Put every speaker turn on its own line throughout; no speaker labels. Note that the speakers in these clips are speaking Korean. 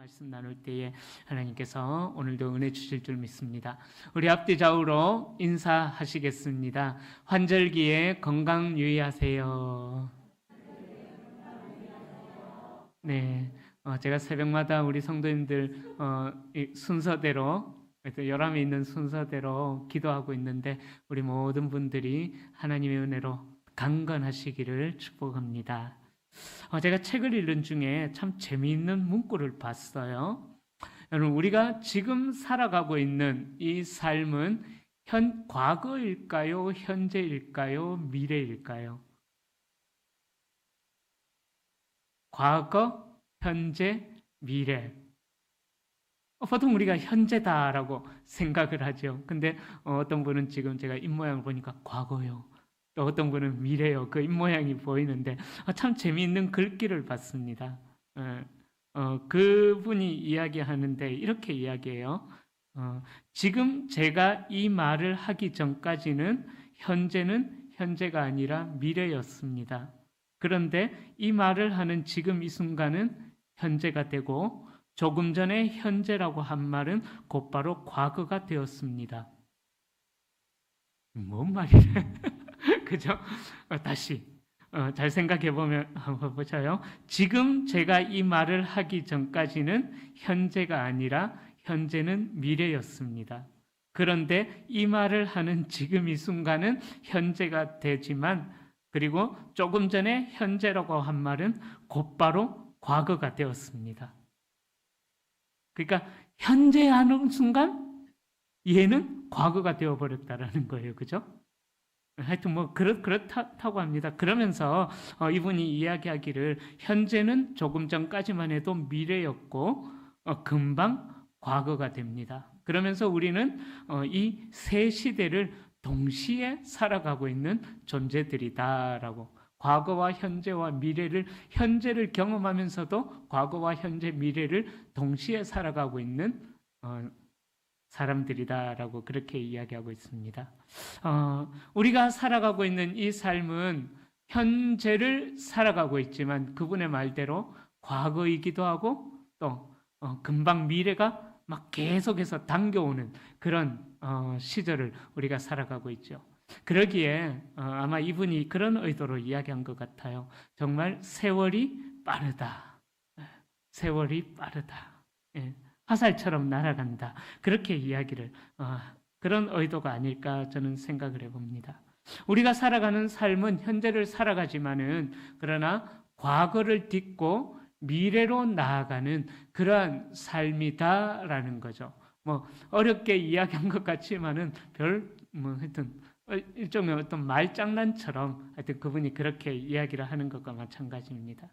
말씀 나눌 때에 하나님께서 오늘도 은혜 주실 줄 믿습니다. 우리 앞뒤 좌우로 인사하시겠습니다. 환절기에 건강 유의하세요. 네, 제가 새벽마다 우리 성도님들 이 순서대로 열함에 있는 순서대로 기도하고 있는데 우리 모든 분들이 하나님의 은혜로 강건하시기를 축복합니다. 제가 책을 읽는 중에 참 재미있는 문구를 봤어요. 여러분, 우리가 지금 살아가고 있는 이 삶은 과거일까요? 현재일까요? 미래일까요? 과거, 현재, 미래. 보통 우리가 현재다라고 생각을 하죠. 근데 어떤 분은 지금 제가 입모양을 보니까 과거요. 또 어떤 분은 미래요. 그 입모양이 보이는데 참 재미있는 글귀를 봤습니다. 그분이 이야기하는데 이렇게 이야기해요. 지금 제가 이 말을 하기 전까지는 현재는 현재가 아니라 미래였습니다. 그런데 이 말을 하는 지금 이 순간은 현재가 되고 조금 전에 현재라고 한 말은 곧바로 과거가 되었습니다. 뭔 말이래? 그죠? 다시 잘 생각해 보면 한번 보자요. 지금 제가 이 말을 하기 전까지는 현재가 아니라 현재는 미래였습니다. 그런데 이 말을 하는 지금 이 순간은 현재가 되지만 그리고 조금 전에 현재라고 한 말은 곧바로 과거가 되었습니다. 그러니까 현재 하는 순간 얘는 과거가 되어버렸다라는 거예요. 그죠? 하여튼 뭐 그렇다고 합니다. 그러면서 이분이 이야기하기를 현재는 조금 전까지만 해도 미래였고 금방 과거가 됩니다. 그러면서 우리는 이 세 시대를 동시에 살아가고 있는 존재들이다라고, 과거와 현재와 미래를, 현재를 경험하면서도 과거와 현재, 미래를 동시에 살아가고 있는 사람들이다라고 그렇게 이야기하고 있습니다. 우리가 살아가고 있는 이 삶은 현재를 살아가고 있지만 그분의 말대로 과거이기도 하고 또 금방 미래가 막 계속해서 당겨오는 그런 시절을 우리가 살아가고 있죠. 그러기에 아마 이분이 그런 의도로 이야기한 것 같아요. 정말 세월이 빠르다. 세월이 빠르다. 화살처럼 날아간다. 그렇게 이야기를 그런 의도가 아닐까 저는 생각을 해봅니다. 우리가 살아가는 삶은 현재를 살아가지만은 그러나 과거를 딛고 미래로 나아가는 그러한 삶이다라는 거죠. 뭐 어렵게 이야기한 것 같지만은 하여튼 일종의 어떤 말장난처럼 하여튼 그분이 그렇게 이야기를 하는 것과 마찬가지입니다.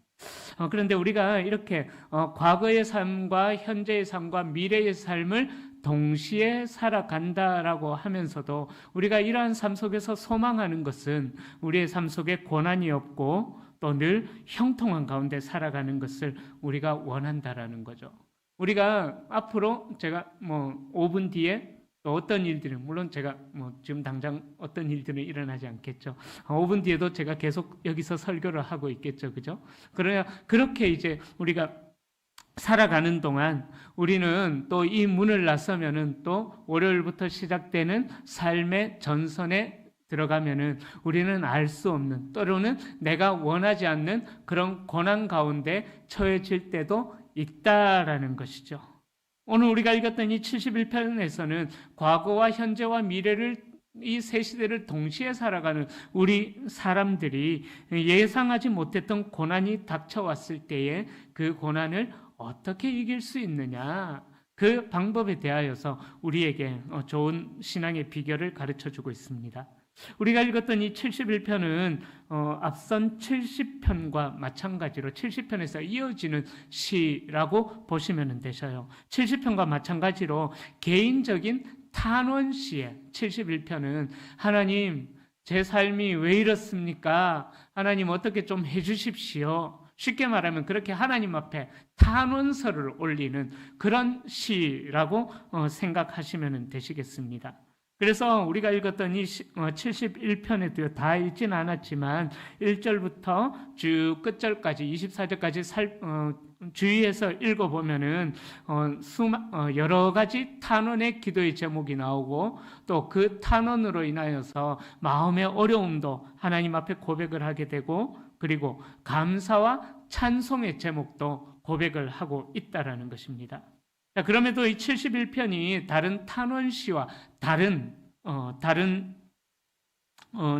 그런데 우리가 이렇게 과거의 삶과 현재의 삶과 미래의 삶을 동시에 살아간다라고 하면서도 우리가 이러한 삶 속에서 소망하는 것은 우리의 삶 속에 고난이 없고 또 늘 형통한 가운데 살아가는 것을 우리가 원한다라는 거죠. 우리가 앞으로 제가 5분 뒤에 또 어떤 일들은, 물론 제가 지금 당장 어떤 일들은 일어나지 않겠죠. 5분 뒤에도 제가 계속 여기서 설교를 하고 있겠죠. 그죠? 그러나 그렇게 이제 우리가 살아가는 동안 우리는 또 이 문을 나서면은 또 월요일부터 시작되는 삶의 전선에 들어가면은 우리는 알 수 없는, 때로는 내가 원하지 않는 그런 고난 가운데 처해질 때도 있다라는 것이죠. 오늘 우리가 읽었던 이 71편에서는 과거와 현재와 미래를, 이 세 시대를 동시에 살아가는 우리 사람들이 예상하지 못했던 고난이 닥쳐왔을 때에 그 고난을 어떻게 이길 수 있느냐, 그 방법에 대하여서 우리에게 좋은 신앙의 비결을 가르쳐주고 있습니다. 우리가 읽었던 이 71편은 앞선 70편과 마찬가지로 70편에서 이어지는 시라고 보시면 되셔요. 70편과 마찬가지로 개인적인 탄원시에 71편은 하나님, 제 삶이 왜 이렇습니까? 하나님 어떻게 좀 해주십시오. 쉽게 말하면 그렇게 하나님 앞에 탄원서를 올리는 그런 시라고 생각하시면 되시겠습니다. 그래서 우리가 읽었던 이 71편에도요, 다 읽진 않았지만 1절부터 쭉 끝절까지 24절까지 주의해서 읽어보면은 여러 가지 탄원의 기도의 제목이 나오고 또 그 탄원으로 인하여서 마음의 어려움도 하나님 앞에 고백을 하게 되고 그리고 감사와 찬송의 제목도 고백을 하고 있다라는 것입니다. 자, 그럼에도 이 71편이 다른 탄원시와 다른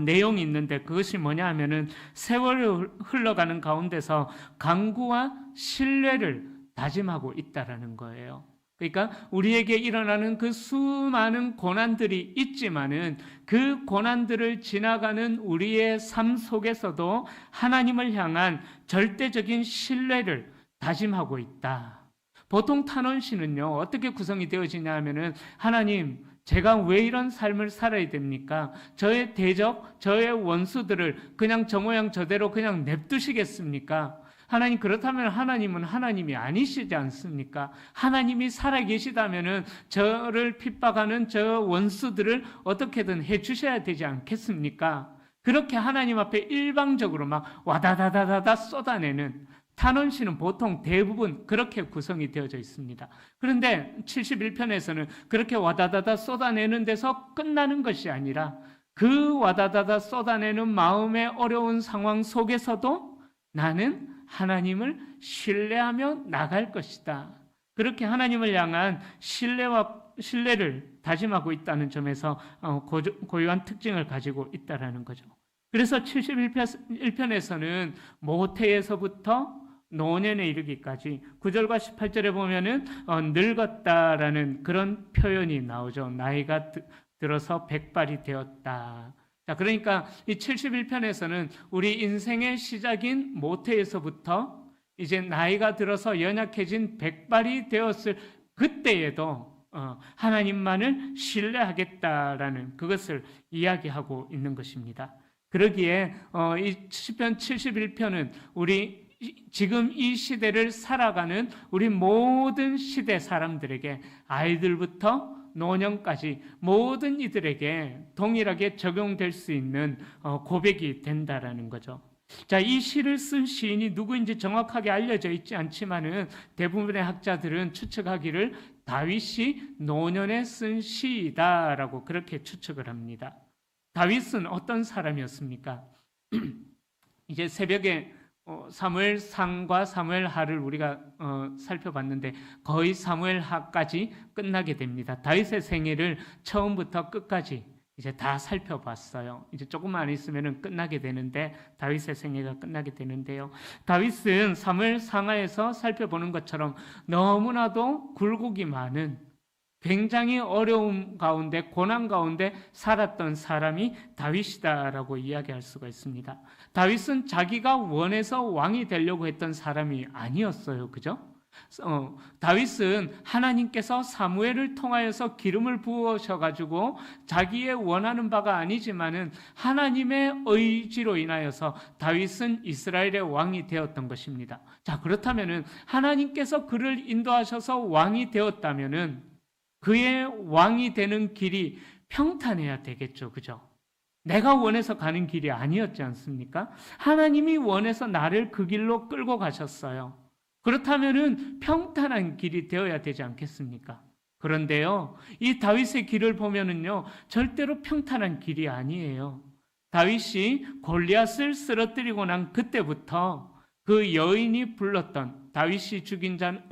내용이 있는데 그것이 뭐냐 하면은 세월을 흘러가는 가운데서 강구와 신뢰를 다짐하고 있다라는 거예요. 그러니까 우리에게 일어나는 그 수많은 고난들이 있지만은 그 고난들을 지나가는 우리의 삶 속에서도 하나님을 향한 절대적인 신뢰를 다짐하고 있다. 보통 탄원시는요, 어떻게 구성이 되어지냐 하면은 하나님, 제가 왜 이런 삶을 살아야 됩니까? 저의 대적, 저의 원수들을 그냥 저 모양 저대로 그냥 냅두시겠습니까? 하나님, 그렇다면 하나님은 하나님이 아니시지 않습니까? 하나님이 살아계시다면은 저를 핍박하는 저 원수들을 어떻게든 해주셔야 되지 않겠습니까? 그렇게 하나님 앞에 일방적으로 막 와다다다다다 쏟아내는 탄원시는 보통 대부분 그렇게 구성이 되어져 있습니다. 그런데 71편에서는 그렇게 와다다다 쏟아내는 데서 끝나는 것이 아니라 그 와다다다 쏟아내는 마음의 어려운 상황 속에서도 나는 하나님을 신뢰하며 나갈 것이다. 그렇게 하나님을 향한 신뢰를 다짐하고 있다는 점에서 고유한 특징을 가지고 있다는 거죠. 그래서 71편에서는 모태에서부터 노년에 이르기까지 9절과 18절에 보면은 늙었다라는 그런 표현이 나오죠. 나이가 들어서 백발이 되었다. 자, 그러니까 이 71편에서는 우리 인생의 시작인 모태에서부터 이제 나이가 들어서 연약해진 백발이 되었을 그때에도 하나님만을 신뢰하겠다라는 그것을 이야기하고 있는 것입니다. 그러기에 이 시편 71편은 우리 지금 이 시대를 살아가는 우리 모든 시대 사람들에게 아이들부터 노년까지 모든 이들에게 동일하게 적용될 수 있는 고백이 된다라는 거죠. 자, 이 시를 쓴 시인이 누구인지 정확하게 알려져 있지 않지만은 대부분의 학자들은 추측하기를 다윗이 노년에 쓴 시이다라고 그렇게 추측을 합니다. 다윗은 어떤 사람이었습니까? 이제 새벽에 사무엘상과 사무엘하를 우리가 살펴봤는데 거의 사무엘하까지 끝나게 됩니다. 다윗의 생애를 처음부터 끝까지 이제 다 살펴봤어요. 이제 조금만 있으면 끝나게 되는데 다윗의 생애가 끝나게 되는데요. 다윗은 사무엘상하에서 살펴보는 것처럼 너무나도 굴곡이 많은 굉장히 어려움 가운데 고난 가운데 살았던 사람이 다윗이다라고 이야기할 수가 있습니다. 다윗은 자기가 원해서 왕이 되려고 했던 사람이 아니었어요. 그죠? 다윗은 하나님께서 사무엘을 통하여서 기름을 부으셔가지고 자기의 원하는 바가 아니지만은 하나님의 의지로 인하여서 다윗은 이스라엘의 왕이 되었던 것입니다. 자, 그렇다면은 하나님께서 그를 인도하셔서 왕이 되었다면은 그의 왕이 되는 길이 평탄해야 되겠죠. 그죠? 내가 원해서 가는 길이 아니었지 않습니까? 하나님이 원해서 나를 그 길로 끌고 가셨어요. 그렇다면은 평탄한 길이 되어야 되지 않겠습니까? 그런데요, 이 다윗의 길을 보면은요, 절대로 평탄한 길이 아니에요. 다윗이 골리앗을 쓰러뜨리고 난 그때부터 그 여인이 불렀던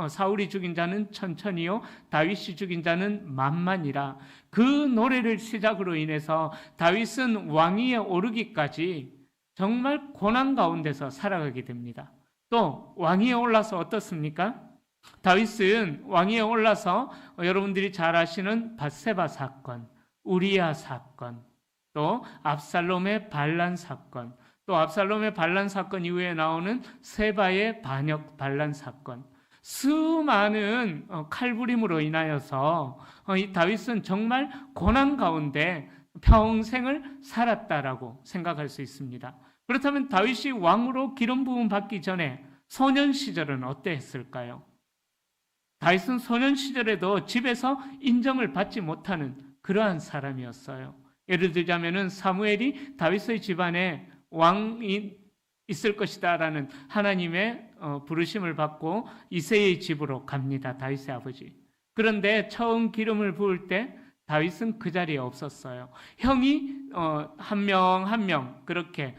사울이 죽인 자는 천천히요, 다윗이 죽인 자는 만만이라. 그 노래를 시작으로 인해서 다윗은 왕위에 오르기까지 정말 고난 가운데서 살아가게 됩니다. 또 왕위에 올라서 어떻습니까? 다윗은 왕위에 올라서 여러분들이 잘 아시는 밧세바 사건, 우리야 사건, 또 압살롬의 반란 사건, 또 압살롬의 반란 사건 이후에 나오는 세바의 반란 사건, 수많은 칼부림으로 인하여서 이 다윗은 정말 고난 가운데 평생을 살았다라고 생각할 수 있습니다. 그렇다면 다윗이 왕으로 기름 부음 받기 전에 소년 시절은 어땠을까요? 다윗은 소년 시절에도 집에서 인정을 받지 못하는 그러한 사람이었어요. 예를 들자면은 사무엘이 다윗의 집안에 왕이 있을 것이다라는 하나님의 부르심을 받고 이새의 집으로 갑니다. 다윗의 아버지. 그런데 처음 기름을 부을 때 다윗은 그 자리에 없었어요. 형이 한 명 한 명 그렇게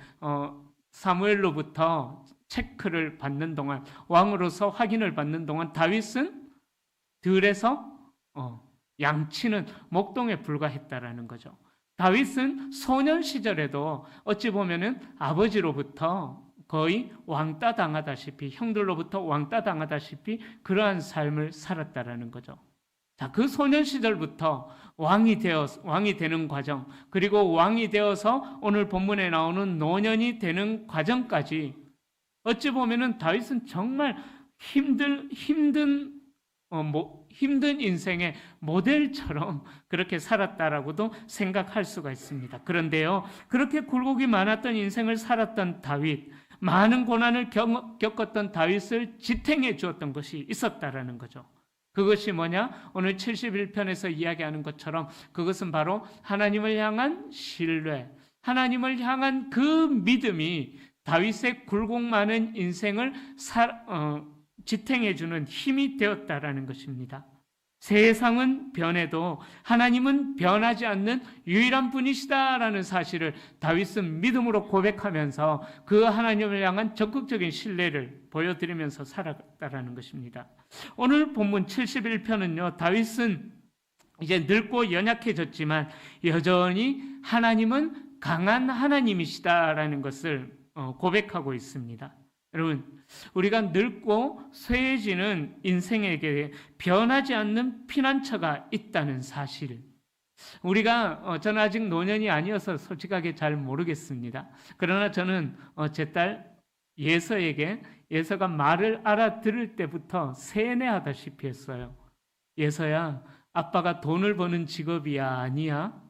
사무엘로부터 체크를 받는 동안, 왕으로서 확인을 받는 동안 다윗은 들에서 양치는 목동에 불과했다라는 거죠. 다윗은 소년 시절에도 어찌 보면은 아버지로부터 거의 왕따 당하다시피, 형들로부터 왕따 당하다시피 그러한 삶을 살았다라는 거죠. 자, 그 소년 시절부터 왕이 되는 과정, 그리고 왕이 되어서 오늘 본문에 나오는 노년이 되는 과정까지 어찌 보면은 다윗은 정말 힘든 인생의 모델처럼 그렇게 살았다라고도 생각할 수가 있습니다. 그런데요, 그렇게 굴곡이 많았던 인생을 살았던 다윗, 많은 고난을 겪었던 다윗을 지탱해 주었던 것이 있었다라는 거죠. 그것이 뭐냐? 오늘 71편에서 이야기하는 것처럼 그것은 바로 하나님을 향한 신뢰, 하나님을 향한 그 믿음이 다윗의 굴곡 많은 인생을 지탱해주는 힘이 되었다라는 것입니다. 세상은 변해도 하나님은 변하지 않는 유일한 분이시다라는 사실을 다윗은 믿음으로 고백하면서 그 하나님을 향한 적극적인 신뢰를 보여드리면서 살았다라는 것입니다. 오늘 본문 71편은요, 다윗은 이제 늙고 연약해졌지만 여전히 하나님은 강한 하나님이시다라는 것을 고백하고 있습니다. 여러분, 우리가 늙고 쇠해지는 인생에게 변하지 않는 피난처가 있다는 사실, 우리가 저는 아직 노년이 아니어서 솔직하게 잘 모르겠습니다. 그러나 저는 제 딸 예서가 말을 알아들을 때부터 세뇌하다시피 했어요. 예서야, 아빠가 돈을 버는 직업이야, 아니야?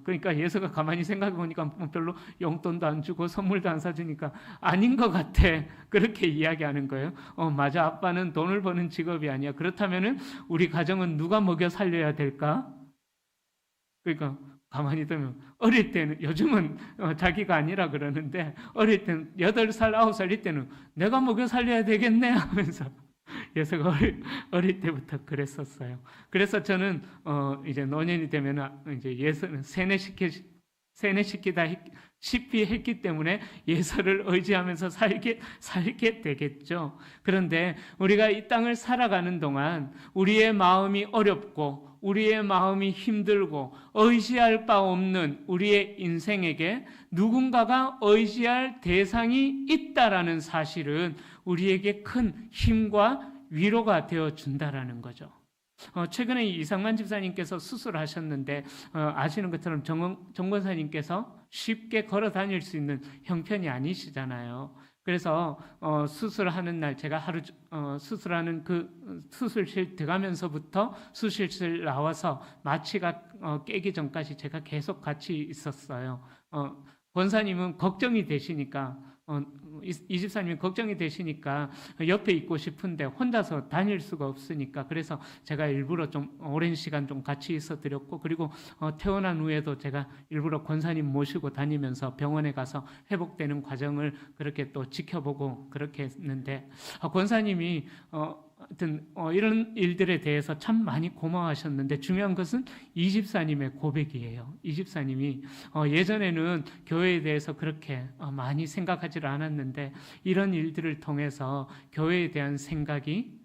그러니까 예서가 가만히 생각해 보니까 별로 용돈도 안 주고 선물도 안 사주니까 아닌 것 같아. 그렇게 이야기하는 거예요. 맞아. 아빠는 돈을 버는 직업이 아니야. 그렇다면은 우리 가정은 누가 먹여 살려야 될까? 그러니까 가만히 들면 어릴 때는, 요즘은 자기가 아니라 그러는데 어릴 때는 8살, 9살 이때는 내가 먹여 살려야 되겠네 하면서 예서가 어릴 때부터 그랬었어요. 그래서 저는 이제 노년이 되면 이제 예서는 세뇌시키다 시피 했기 때문에 예서를 의지하면서 살게 되겠죠. 그런데 우리가 이 땅을 살아가는 동안 우리의 마음이 어렵고 우리의 마음이 힘들고 의지할 바 없는 우리의 인생에게 누군가가 의지할 대상이 있다라는 사실은 우리에게 큰 힘과 위로가 되어 준다라는 거죠. 최근에 이상만 집사님께서 수술하셨는데 아시는 것처럼 정 권사님께서 쉽게 걸어 다닐 수 있는 형편이 아니시잖아요. 그래서 수술하는 날 제가 수술하는 그 수술실 들어가면서부터 수술실 나와서 마취가 깨기 전까지 제가 계속 같이 있었어요. 권사님은 걱정이 되시니까 이 집사님이 걱정이 되시니까 옆에 있고 싶은데 혼자서 다닐 수가 없으니까, 그래서 제가 일부러 좀 오랜 시간 좀 같이 있어 드렸고, 그리고 퇴원한 후에도 제가 일부러 권사님 모시고 다니면서 병원에 가서 회복되는 과정을 그렇게 또 지켜보고 그렇게 했는데, 권사님이 하여튼 이런 일들에 대해서 참 많이 고마워하셨는데, 중요한 것은 이 집사님의 고백이에요. 이 집사님이 예전에는 교회에 대해서 그렇게 많이 생각하지를 않았는데 이런 일들을 통해서 교회에 대한 생각이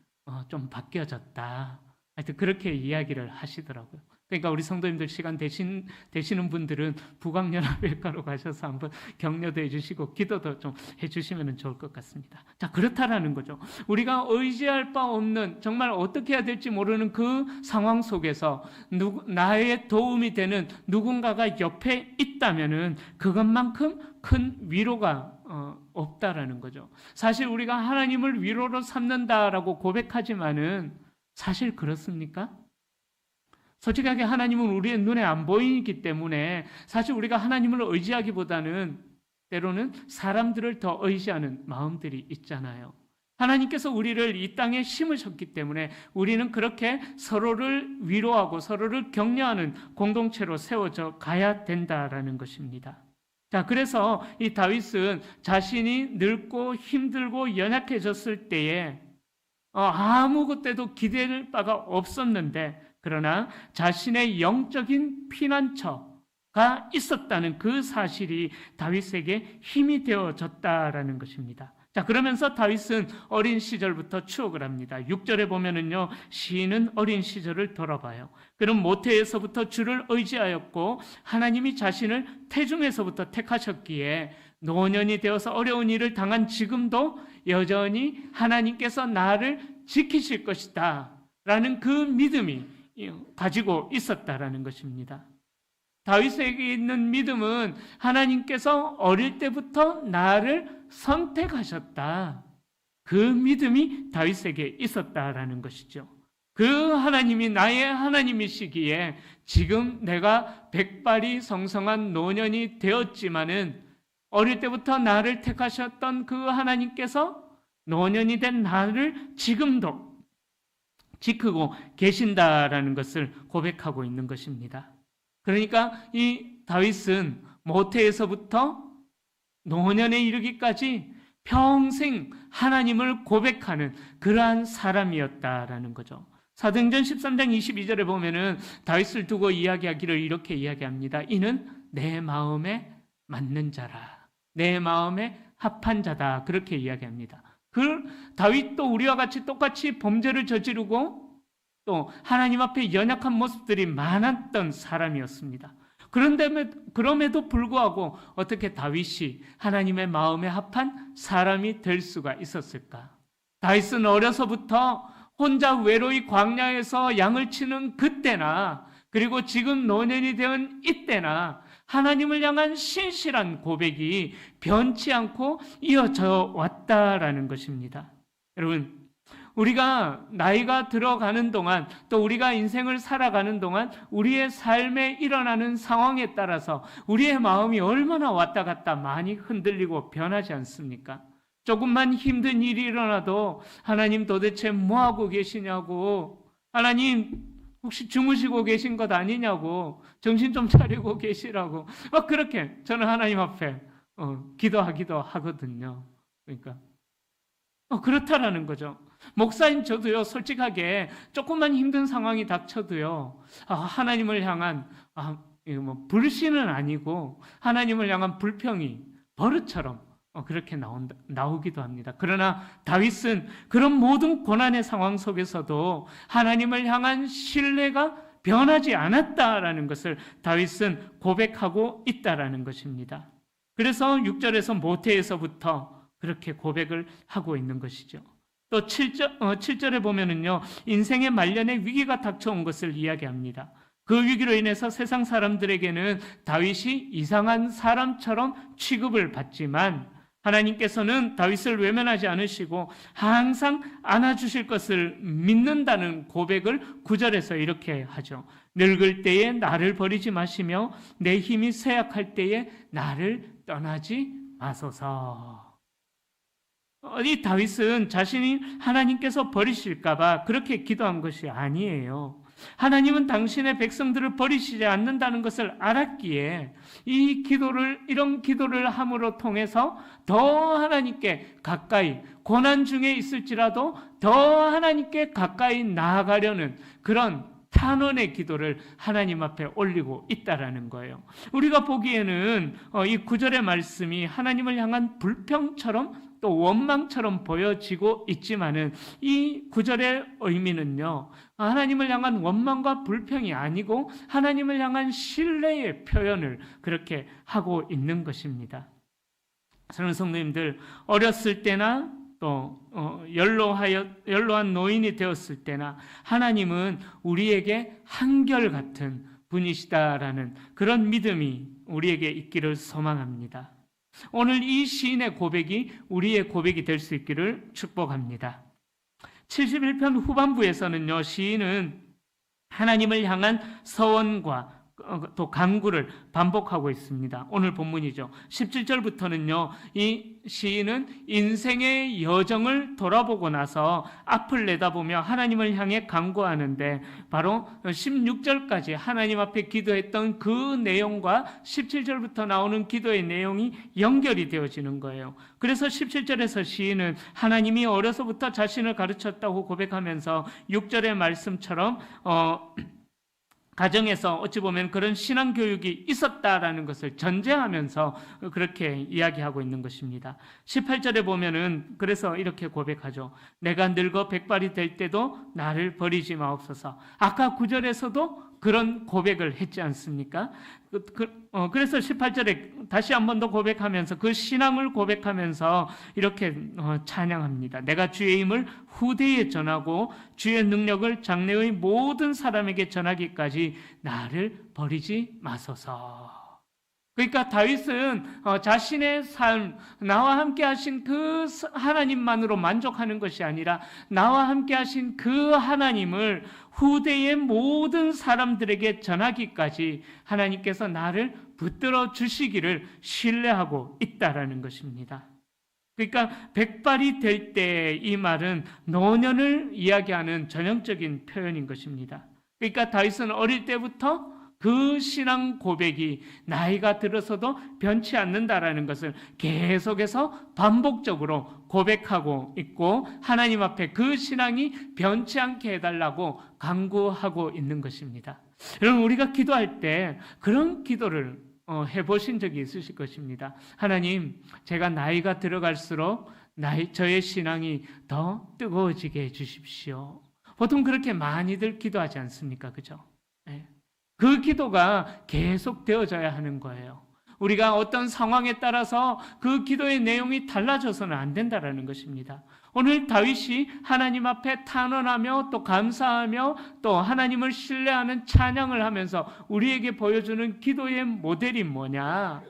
좀 바뀌어졌다. 하여튼 그렇게 이야기를 하시더라고요. 그러니까 우리 성도님들 시간 되시는 분들은 북악연합회가로 가셔서 한번 격려도 해주시고 기도도 좀 해주시면 좋을 것 같습니다. 자, 그렇다라는 거죠. 우리가 의지할 바 없는, 정말 어떻게 해야 될지 모르는 그 상황 속에서 나의 도움이 되는 누군가가 옆에 있다면은 그것만큼 큰 위로가 없다라는 거죠. 사실 우리가 하나님을 위로로 삼는다라고 고백하지만은 사실 그렇습니까? 솔직하게 하나님은 우리의 눈에 안 보이기 때문에 사실 우리가 하나님을 의지하기보다는 때로는 사람들을 더 의지하는 마음들이 있잖아요. 하나님께서 우리를 이 땅에 심으셨기 때문에 우리는 그렇게 서로를 위로하고 서로를 격려하는 공동체로 세워져 가야 된다라는 것입니다. 자, 그래서 이 다윗은 자신이 늙고 힘들고 연약해졌을 때에 아무것도 기댈 바가 없었는데, 그러나 자신의 영적인 피난처가 있었다는 그 사실이 다윗에게 힘이 되어졌다라는 것입니다. 자, 그러면서 다윗은 어린 시절부터 추억을 합니다. 6절에 보면은요, 시인은 어린 시절을 돌아봐요. 그럼 모태에서부터 주를 의지하였고 하나님이 자신을 태중에서부터 택하셨기에 노년이 되어서 어려운 일을 당한 지금도 여전히 하나님께서 나를 지키실 것이다 라는 그 믿음이 가지고 있었다라는 것입니다. 다윗에게 있는 믿음은 하나님께서 어릴 때부터 나를 선택하셨다, 그 믿음이 다윗에게 있었다라는 것이죠. 그 하나님이 나의 하나님이시기에 지금 내가 백발이 성성한 노년이 되었지만은 어릴 때부터 나를 택하셨던 그 하나님께서 노년이 된 나를 지금도 지키고 계신다라는 것을 고백하고 있는 것입니다. 그러니까 이 다윗은 모태에서부터 노년에 이르기까지 평생 하나님을 고백하는 그러한 사람이었다라는 거죠. 사도행전 13장 22절에 보면은 다윗을 두고 이야기하기를 이렇게 이야기합니다. 이는 내 마음에 맞는 자라, 내 마음에 합한 자다, 그렇게 이야기합니다. 그 다윗도 우리와 같이 똑같이 범죄를 저지르고 또 하나님 앞에 연약한 모습들이 많았던 사람이었습니다. 그럼에도 불구하고 어떻게 다윗이 하나님의 마음에 합한 사람이 될 수가 있었을까? 다윗은 어려서부터 혼자 외로이 광야에서 양을 치는 그때나, 그리고 지금 노년이 된 이때나 하나님을 향한 신실한 고백이 변치 않고 이어져 왔다라는 것입니다. 여러분, 우리가 나이가 들어가는 동안, 또 우리가 인생을 살아가는 동안 우리의 삶에 일어나는 상황에 따라서 우리의 마음이 얼마나 왔다 갔다 많이 흔들리고 변하지 않습니까? 조금만 힘든 일이 일어나도 하나님 도대체 뭐하고 계시냐고, 하나님 혹시 주무시고 계신 것 아니냐고, 정신 좀 차리고 계시라고 막 그렇게 저는 하나님 앞에 기도하기도 하거든요. 그러니까 그렇다라는 거죠. 목사인 저도요, 솔직하게 조금만 힘든 상황이 닥쳐도요, 하나님을 향한 불신은 아니고 하나님을 향한 불평이 버릇처럼 그렇게 나오기도 합니다. 그러나 다윗은 그런 모든 고난의 상황 속에서도 하나님을 향한 신뢰가 변하지 않았다라는 것을 다윗은 고백하고 있다라는 것입니다. 그래서 6절에서 모태에서부터 그렇게 고백을 하고 있는 것이죠. 또 7절에 보면은요, 인생의 말년에 위기가 닥쳐온 것을 이야기합니다. 그 위기로 인해서 세상 사람들에게는 다윗이 이상한 사람처럼 취급을 받지만 하나님께서는 다윗을 외면하지 않으시고 항상 안아주실 것을 믿는다는 고백을 9절에서 이렇게 하죠. 늙을 때에 나를 버리지 마시며 내 힘이 쇠약할 때에 나를 떠나지 마소서. 이 다윗은 자신이 하나님께서 버리실까봐 그렇게 기도한 것이 아니에요. 하나님은 당신의 백성들을 버리시지 않는다는 것을 알았기에 이런 기도를 함으로 통해서 더 하나님께 가까이, 고난 중에 있을지라도 더 하나님께 가까이 나아가려는 그런 탄원의 기도를 하나님 앞에 올리고 있다라는 거예요. 우리가 보기에는 이 9절의 말씀이 하나님을 향한 불평처럼 또 원망처럼 보여지고 있지만은 이 9절의 의미는요, 하나님을 향한 원망과 불평이 아니고 하나님을 향한 신뢰의 표현을 그렇게 하고 있는 것입니다. 사랑하는 성도님들, 어렸을 때나 또 연로한 노인이 되었을 때나 하나님은 우리에게 한결같은 분이시다라는 그런 믿음이 우리에게 있기를 소망합니다. 오늘 이 시인의 고백이 우리의 고백이 될 수 있기를 축복합니다. 71편 후반부에서는요, 시인은 하나님을 향한 서원과 또 간구를 반복하고 있습니다. 오늘 본문이죠. 17절부터는요, 이 시인은 인생의 여정을 돌아보고 나서 앞을 내다보며 하나님을 향해 간구하는데, 바로 16절까지 하나님 앞에 기도했던 그 내용과 17절부터 나오는 기도의 내용이 연결이 되어지는 거예요. 그래서 17절에서 시인은 하나님이 어려서부터 자신을 가르쳤다고 고백하면서 6절의 말씀처럼 가정에서 어찌 보면 그런 신앙 교육이 있었다라는 것을 전제하면서 그렇게 이야기하고 있는 것입니다. 18절에 보면은 그래서 이렇게 고백하죠. 내가 늙어 백발이 될 때도 나를 버리지 마옵소서. 아까 9절에서도 그런 고백을 했지 않습니까? 그래서 18절에 다시 한 번 더 고백하면서 그 신앙을 고백하면서 이렇게 찬양합니다. 내가 주의 힘을 후대에 전하고 주의 능력을 장래의 모든 사람에게 전하기까지 나를 버리지 마소서. 그러니까 다윗은 자신의 삶, 나와 함께 하신 그 하나님만으로 만족하는 것이 아니라 나와 함께 하신 그 하나님을 후대의 모든 사람들에게 전하기까지 하나님께서 나를 붙들어 주시기를 신뢰하고 있다라는 것입니다. 그러니까 백발이 될 때 이 말은 노년을 이야기하는 전형적인 표현인 것입니다. 그러니까 다윗은 어릴 때부터 그 신앙 고백이 나이가 들어서도 변치 않는다라는 것을 계속해서 반복적으로 고백하고 있고 해나님 앞에 그 신앙이 변치 않게 해달라고 간구하고 있는 것입니다. 여러분, 우리가 기도할 때 그런 기도를 해보신 적이 있으실 것입니다. 하나님, 제가 나이가 들어갈수록 저의 신앙이 더 뜨거워지게 해주십시오. 보통 그렇게 많이들 기도하지 않습니까? 그죠? 네. 그 기도가 계속 되어져야 하는 거예요. 우리가 어떤 상황에 따라서 그 기도의 내용이 달라져서는 안 된다는 것입니다. 오늘 다윗이 하나님 앞에 탄원하며 또 감사하며 또 하나님을 신뢰하는 찬양을 하면서 우리에게 보여주는 기도의 모델이 뭐냐?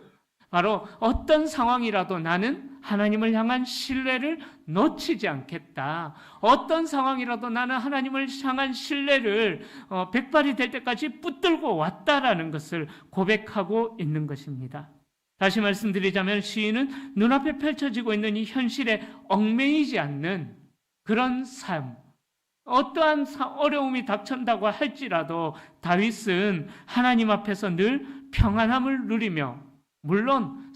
바로 어떤 상황이라도 나는 하나님을 향한 신뢰를 놓치지 않겠다. 어떤 상황이라도 나는 하나님을 향한 신뢰를 백발이 될 때까지 붙들고 왔다라는 것을 고백하고 있는 것입니다. 다시 말씀드리자면 시인은 눈앞에 펼쳐지고 있는 이 현실에 얽매이지 않는 그런 삶, 어떠한 어려움이 닥친다고 할지라도 다윗은 하나님 앞에서 늘 평안함을 누리며, 물론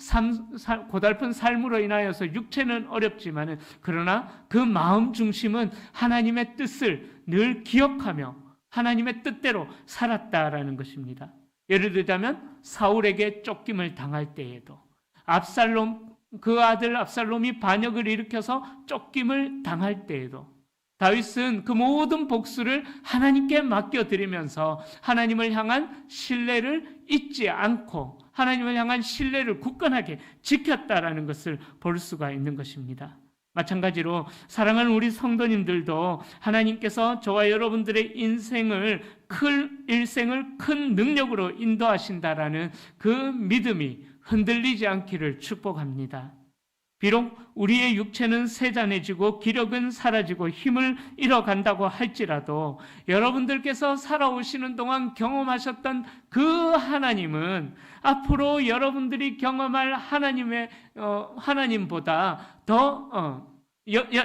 고달픈 삶으로 인하여서 육체는 어렵지만 그러나 그 마음 중심은 하나님의 뜻을 늘 기억하며 하나님의 뜻대로 살았다라는 것입니다. 예를 들자면 사울에게 쫓김을 당할 때에도, 그 아들 압살롬이 반역을 일으켜서 쫓김을 당할 때에도 다윗은 그 모든 복수를 하나님께 맡겨드리면서 하나님을 향한 신뢰를 잊지 않고 하나님을 향한 신뢰를 굳건하게 지켰다라는 것을 볼 수가 있는 것입니다. 마찬가지로 사랑하는 우리 성도님들도 하나님께서 저와 여러분들의 일생을 큰 능력으로 인도하신다라는 그 믿음이 흔들리지 않기를 축복합니다. 비록 우리의 육체는 세잔해지고 기력은 사라지고 힘을 잃어간다고 할지라도 여러분들께서 살아오시는 동안 경험하셨던 그 하나님은 앞으로 여러분들이 경험할 하나님보다 더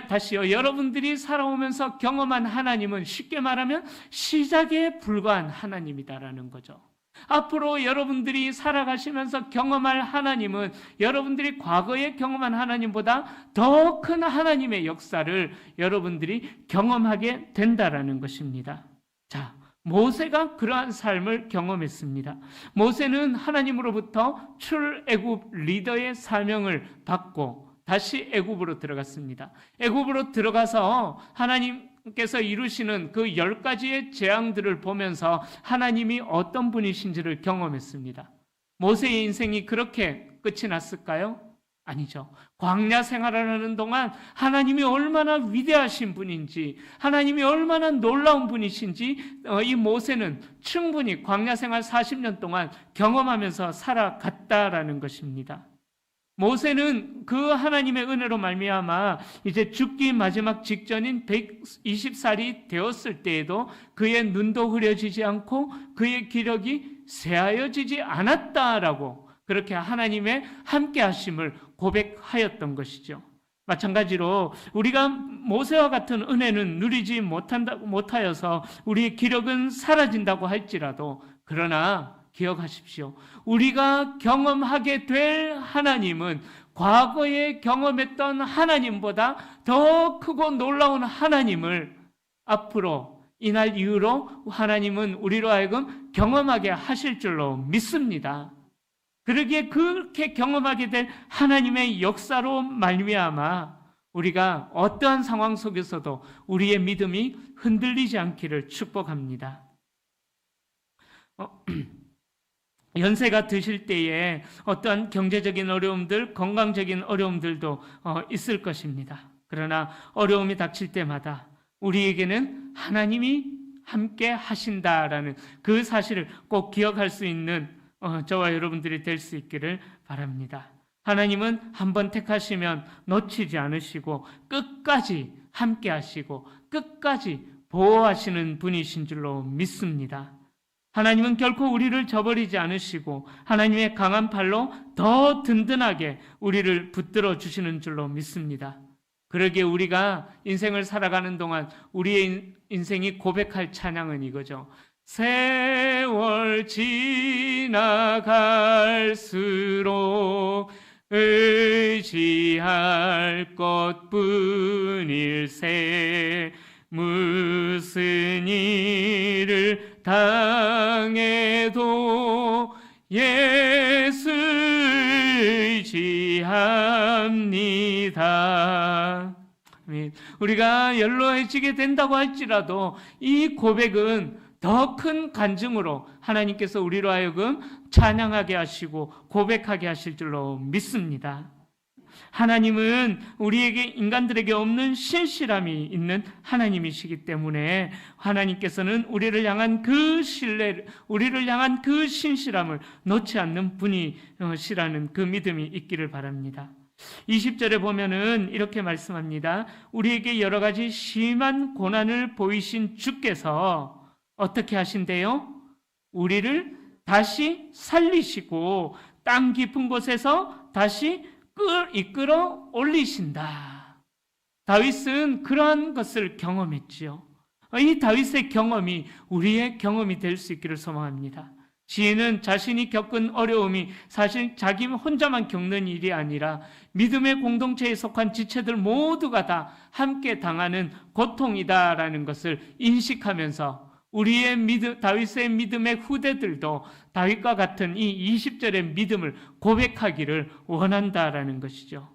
다시요. 여러분들이 살아오면서 경험한 하나님은 쉽게 말하면 시작에 불과한 하나님이다라는 거죠. 앞으로 여러분들이 살아가시면서 경험할 하나님은 여러분들이 과거에 경험한 하나님보다 더 큰 하나님의 역사를 여러분들이 경험하게 된다라는 것입니다. 자, 모세가 그러한 삶을 경험했습니다. 모세는 하나님으로부터 출애굽 리더의 사명을 받고 다시 애굽으로 들어갔습니다. 애굽으로 들어가서 하나님께서 이루시는 그 10가지의 재앙들을 보면서 하나님이 어떤 분이신지를 경험했습니다. 모세의 인생이 그렇게 끝이 났을까요? 아니죠. 광야 생활을 하는 동안 하나님이 얼마나 위대하신 분인지, 하나님이 얼마나 놀라운 분이신지 이 모세는 충분히 광야 생활 40년 동안 경험하면서 살아갔다라는 것입니다. 모세는 그 하나님의 은혜로 말미암아 이제 죽기 마지막 직전인 120살이 되었을 때에도 그의 눈도 흐려지지 않고 그의 기력이 새하여지지 않았다라고 그렇게 하나님의 함께 하심을 고백하였던 것이죠. 마찬가지로 우리가 모세와 같은 은혜는 누리지 못하여서 우리의 기력은 사라진다고 할지라도, 그러나 기억하십시오. 우리가 경험하게 될 하나님은 과거에 경험했던 하나님보다 더 크고 놀라운 하나님을 앞으로 이날 이후로 하나님은 우리로 하여금 경험하게 하실 줄로 믿습니다. 그러기에 그렇게 경험하게 될 하나님의 역사로 말미암아 우리가 어떠한 상황 속에서도 우리의 믿음이 흔들리지 않기를 축복합니다. 연세가 드실 때에 어떠한 경제적인 어려움들, 건강적인 어려움들도 있을 것입니다. 그러나 어려움이 닥칠 때마다 우리에게는 하나님이 함께 하신다라는 그 사실을 꼭 기억할 수 있는 저와 여러분들이 될 수 있기를 바랍니다. 하나님은 한번 택하시면 놓치지 않으시고 끝까지 함께 하시고 끝까지 보호하시는 분이신 줄로 믿습니다. 하나님은 결코 우리를 저버리지 않으시고 하나님의 강한 팔로 더 든든하게 우리를 붙들어 주시는 줄로 믿습니다. 그러기에 우리가 인생을 살아가는 동안 우리의 인생이 고백할 찬양은 이거죠. 세월 지나갈수록 의지할 것뿐일세. 무슨 일을 당해도 예수 의지합니다. 우리가 연로해지게 된다고 할지라도 이 고백은 더 큰 간증으로 하나님께서 우리로 하여금 찬양하게 하시고 고백하게 하실 줄로 믿습니다. 하나님은 우리에게, 인간들에게 없는 신실함이 있는 하나님이시기 때문에 하나님께서는 우리를 향한 그 신뢰를, 우리를 향한 그 신실함을 놓지 않는 분이시라는 그 믿음이 있기를 바랍니다. 20절에 보면은 이렇게 말씀합니다. 우리에게 여러 가지 심한 고난을 보이신 주께서 어떻게 하신대요? 우리를 다시 살리시고 땅 깊은 곳에서 다시 이끌어 올리신다. 다윗은 그러한 것을 경험했지요. 이 다윗의 경험이 우리의 경험이 될 수 있기를 소망합니다. 시인은 자신이 겪은 어려움이 사실 자기 혼자만 겪는 일이 아니라 믿음의 공동체에 속한 지체들 모두가 다 함께 당하는 고통이다라는 것을 인식하면서 우리의 다윗의 믿음의 후대들도 다윗과 같은 이 20절의 믿음을 고백하기를 원한다라는 것이죠.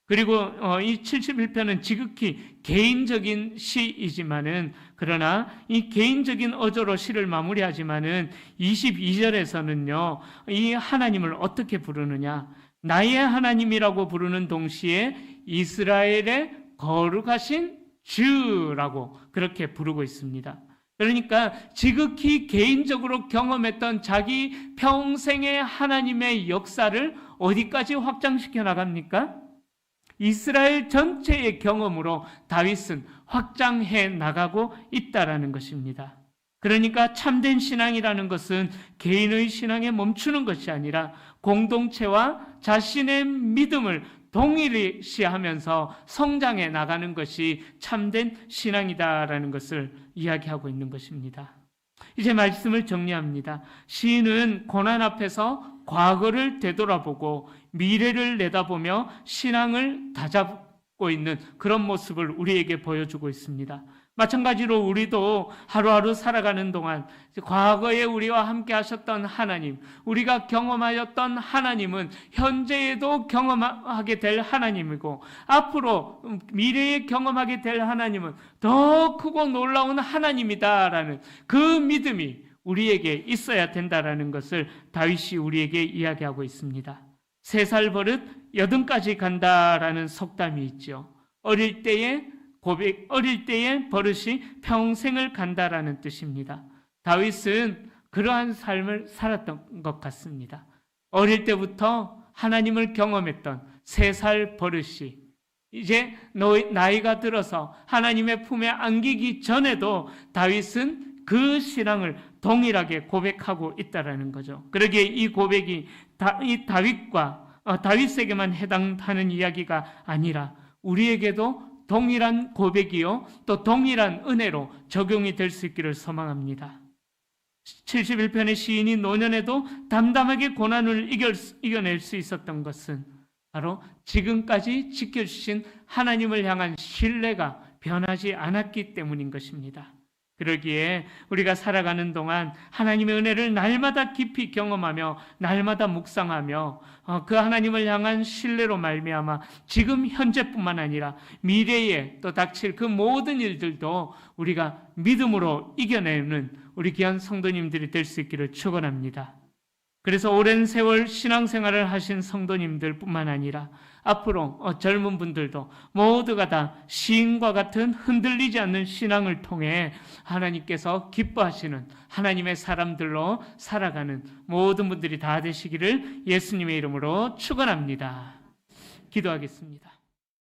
그리고 이 71편은 지극히 개인적인 시이지만은, 그러나 이 개인적인 어조로 시를 마무리하지만은 22절에서는요, 이 하나님을 어떻게 부르느냐? 나의 하나님이라고 부르는 동시에 이스라엘의 거룩하신 주라고 그렇게 부르고 있습니다. 그러니까 지극히 개인적으로 경험했던 자기 평생의 하나님의 역사를 어디까지 확장시켜 나갑니까? 이스라엘 전체의 경험으로 다윗은 확장해 나가고 있다라는 것입니다. 그러니까 참된 신앙이라는 것은 개인의 신앙에 멈추는 것이 아니라 공동체와 자신의 믿음을 동일시하면서 성장해 나가는 것이 참된 신앙이다라는 것을 이야기하고 있는 것입니다. 이제 말씀을 정리합니다. 시인은 고난 앞에서 과거를 되돌아보고 미래를 내다보며 신앙을 다잡고 있는 그런 모습을 우리에게 보여주고 있습니다. 마찬가지로 우리도 하루하루 살아가는 동안 과거에 우리와 함께 하셨던 하나님, 우리가 경험하였던 하나님은 현재에도 경험하게 될 하나님이고, 앞으로 미래에 경험하게 될 하나님은 더 크고 놀라운 하나님이다라는 그 믿음이 우리에게 있어야 된다라는 것을 다윗이 우리에게 이야기하고 있습니다. 3살 버릇 80까지 간다라는 속담이 있죠. 어릴 때의 버릇이 평생을 간다라는 뜻입니다. 다윗은 그러한 삶을 살았던 것 같습니다. 어릴 때부터 하나님을 경험했던 3살 버릇이 이제 나이가 들어서 하나님의 품에 안기기 전에도 다윗은 그 신앙을 동일하게 고백하고 있다라는 거죠. 그러기에 이 고백이 이 다윗에게만 해당하는 이야기가 아니라 우리에게도 동일한 고백이요 또 동일한 은혜로 적용이 될 수 있기를 소망합니다. 71편의 시인이 노년에도 담담하게 고난을 이겨낼 수 있었던 것은 바로 지금까지 지켜주신 하나님을 향한 신뢰가 변하지 않았기 때문인 것입니다. 그러기에 우리가 살아가는 동안 하나님의 은혜를 날마다 깊이 경험하며 날마다 묵상하며 그 하나님을 향한 신뢰로 말미암아 지금 현재뿐만 아니라 미래에 또 닥칠 그 모든 일들도 우리가 믿음으로 이겨내는 우리 귀한 성도님들이 될 수 있기를 축원합니다. 그래서 오랜 세월 신앙생활을 하신 성도님들뿐만 아니라 앞으로 젊은 분들도 모두가 다 시인과 같은 흔들리지 않는 신앙을 통해 하나님께서 기뻐하시는 하나님의 사람들로 살아가는 모든 분들이 다 되시기를 예수님의 이름으로 축원합니다. 기도하겠습니다.